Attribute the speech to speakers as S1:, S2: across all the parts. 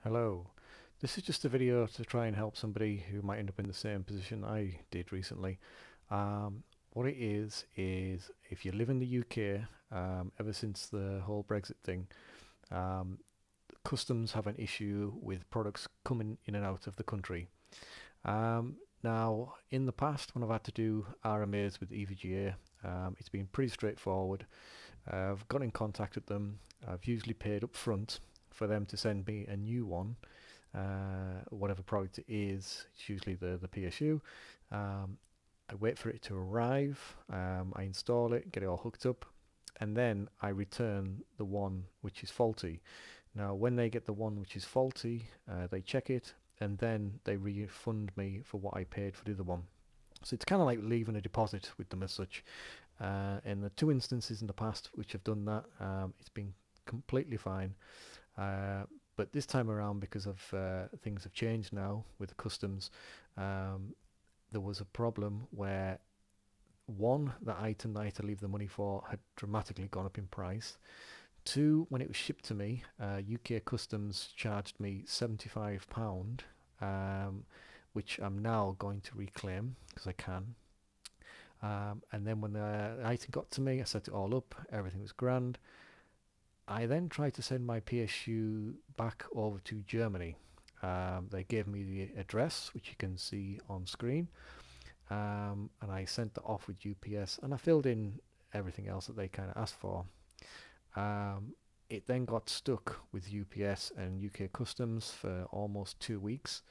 S1: Hello. This is just a video to try and help somebody who might end up in the same position I did recently. What it is if you live in the UK, ever since the whole Brexit thing, um, customs have an issue with products coming in and out of the country. Now, in the past, when I've had to do RMAs with EVGA, it's been pretty straightforward. I've got in contact with them. I've usually paid up front for them to send me a new one, whatever product it is. It's usually the PSU. I wait for it to arrive. I install it, get it all hooked up, and then I return the one which is faulty. Now, when they get the one which is faulty, they check it, and then they refund me for what I paid for the other one. So it's kind of like leaving a deposit with them as such. In the two instances in the past which have done that, it's been completely fine. But this time around, because of things have changed now with the customs, there was a problem where one, the item that I had to leave the money for had dramatically gone up in price. Two, when it was shipped to me, UK Customs charged me £75, which I'm now going to reclaim because I can. And then when the item got to me, I set it all up, everything was grand. I then tried to send my PSU back over to Germany. They gave me the address, which you can see on screen, and I sent that off with UPS, and I filled in everything else that they kind of asked for. It then got stuck with UPS and UK Customs for almost 2 weeks.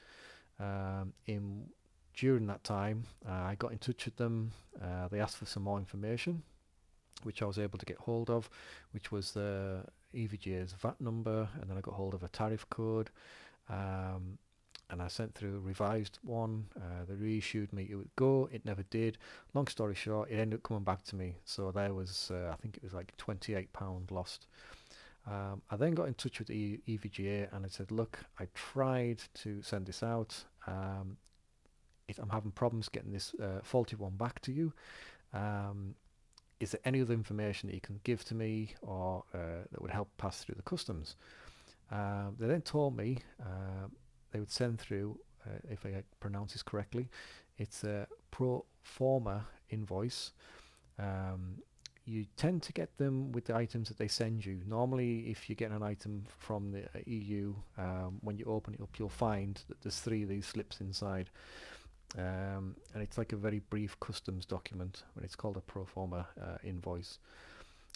S1: During that time, I got in touch with them. They asked for some more information, which I was able to get hold of, which was the EVGA's VAT number, and then I got hold of a tariff code, and I sent through a revised one. They reissued me it would go, it never did. Long story short, it ended up coming back to me, so there was, I think it was like £28 lost. I then got in touch with the EVGA and I said, look, I tried to send this out. I'm having problems getting this faulty one back to you. Is there any other information that you can give to me or that would help pass through the customs? They then told me they would send through, if I pronounce this correctly, it's a pro forma invoice. You tend to get them with the items that they send you. Normally, if you get an item from the EU, when you open it up, you'll find that there's 3 of these slips inside. And it's like a very brief customs document, and it's called a pro forma invoice.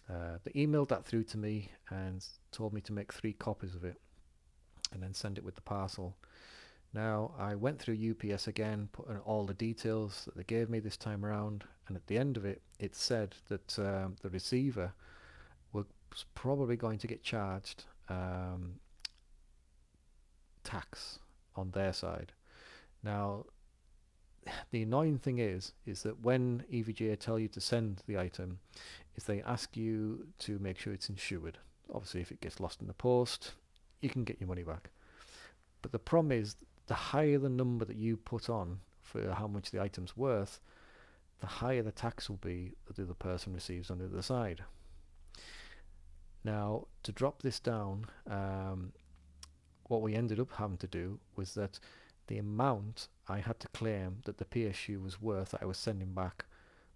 S1: They emailed that through to me and told me to make 3 copies of it and then send it with the parcel. Now I went through UPS again, put in all the details that they gave me this time around, and at the end of it, it said that the receiver was probably going to get charged tax on their side. Now the annoying thing is that when EVGA tell you to send the item, is they ask you to make sure it's insured. Obviously, if it gets lost in the post, you can get your money back. But the problem is, the higher the number that you put on for how much the item's worth, the higher the tax will be that the other person receives on the other side. Now, to drop this down, what we ended up having to do was that the amount I had to claim that the PSU was worth that I was sending back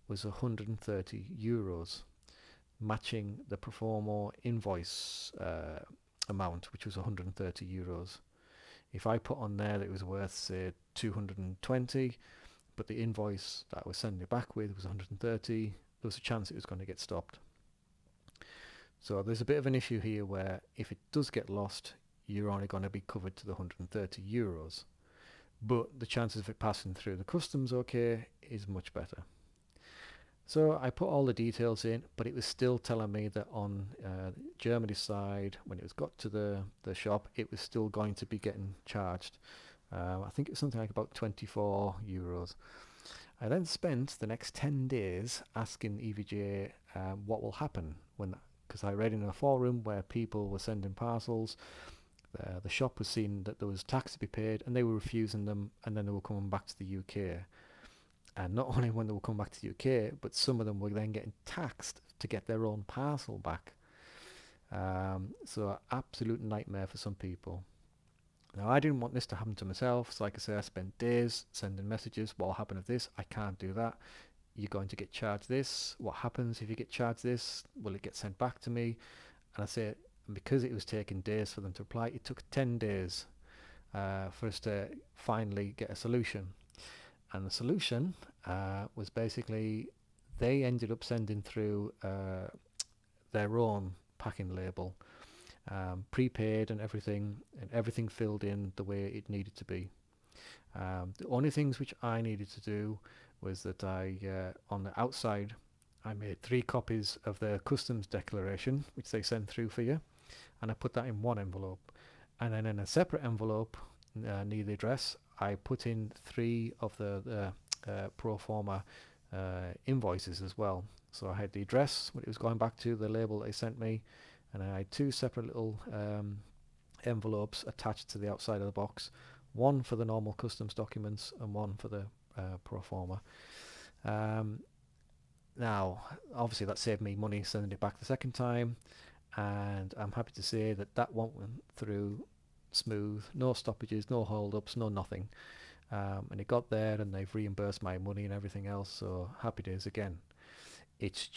S1: was €130, matching the Proforma invoice amount, which was €130. If I put on there that it was worth, say, 220, but the invoice that I was sending it back with was 130, there was a chance it was going to get stopped. So there's a bit of an issue here where if it does get lost, you're only going to be covered to the €130. But the chances of it passing through the customs okay is much better. So I put all the details in, but it was still telling me that on Germany's side, when it was got to the shop, it was still going to be getting charged. I think it's something like about €24. I then spent the next 10 days asking EVGA what will happen when, because I read in a forum where people were sending parcels. The shop was seeing that there was tax to be paid and they were refusing them, and then they were coming back to the UK. And not only when they were coming back to the UK, but some of them were then getting taxed to get their own parcel back. So absolute nightmare for some people. Now, I didn't want this to happen to myself, so like I say, I spent days sending messages. What will happen if this? I can't do that. You're going to get charged this. What happens if you get charged this? Will it get sent back to me? And I say, because it was taking days for them to reply, it took 10 days for us to finally get a solution. And the solution was basically they ended up sending through their own packing label, prepaid and everything filled in the way it needed to be. The only things which I needed to do was that on the outside, I made 3 copies of the customs declaration, which they send through for you, and I put that in one envelope. And then in a separate envelope near the address, I put in 3 of the pro forma invoices as well. So I had the address, what it was going back to, the label they sent me, and I had 2 separate little envelopes attached to the outside of the box, one for the normal customs documents and one for the pro forma. Now, obviously that saved me money sending it back the second time, and I'm happy to say that that went through smooth, no stoppages, no hold-ups, no nothing. And it got there and they've reimbursed my money and everything else, so happy days again. It's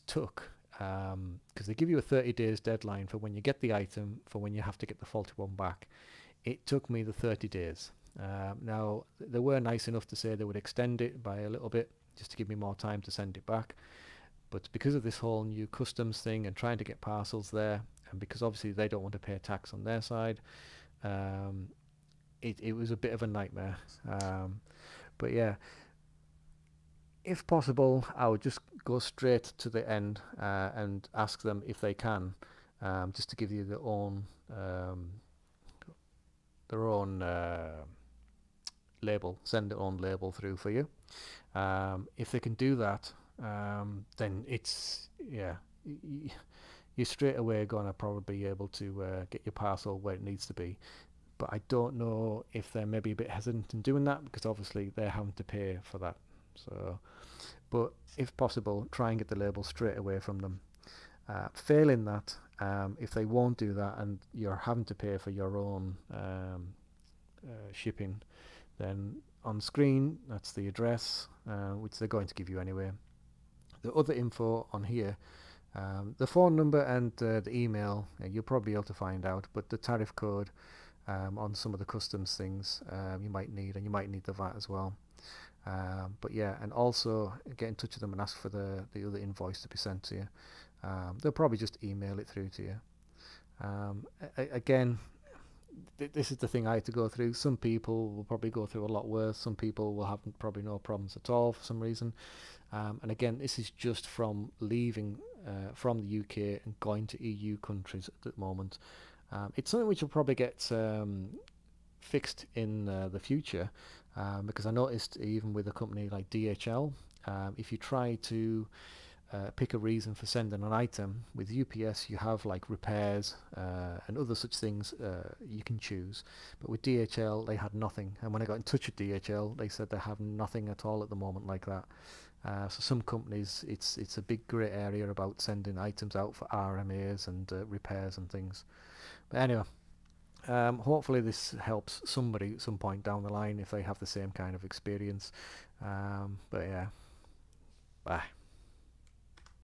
S1: took, because they give you a 30 days deadline for when you get the item, for when you have to get the faulty one back. It took me the 30 days. Now, they were nice enough to say they would extend it by a little bit, just to give me more time to send it back. But because of this whole new customs thing and trying to get parcels there, and because obviously they don't want to pay tax on their side, it was a bit of a nightmare. But yeah, if possible, I would just go straight to the end and ask them if they can, just to give you their own label, send their own label through for you. If they can do that, then it's, yeah, you're straight away gonna probably be able to get your parcel where it needs to be. But I don't know if they're maybe a bit hesitant in doing that, because obviously they're having to pay for that. So, but if possible, try and get the label straight away from them. Failing that, if they won't do that and you're having to pay for your own shipping, then on screen that's the address, which they're going to give you anyway. The other info on here, the phone number and the email, you'll probably be able to find out, but the tariff code on some of the customs things you might need, and you might need the VAT as well. But yeah, and also get in touch with them and ask for the other invoice to be sent to you. They'll probably just email it through to you. Again, this is the thing I had to go through. Some people will probably go through a lot worse. Some people will have probably no problems at all for some reason. And again, this is just from leaving from the UK and going to EU countries at the moment. It's something which will probably get fixed in the future, because I noticed even with a company like DHL, if you try to pick a reason for sending an item, with UPS you have like repairs and other such things you can choose, but with DHL they had nothing. And when I got in touch with DHL, they said they have nothing at all at the moment like that. So some companies, it's a big grey area about sending items out for RMAs and repairs and things. But anyway, hopefully this helps somebody at some point down the line if they have the same kind of experience. But yeah, bye.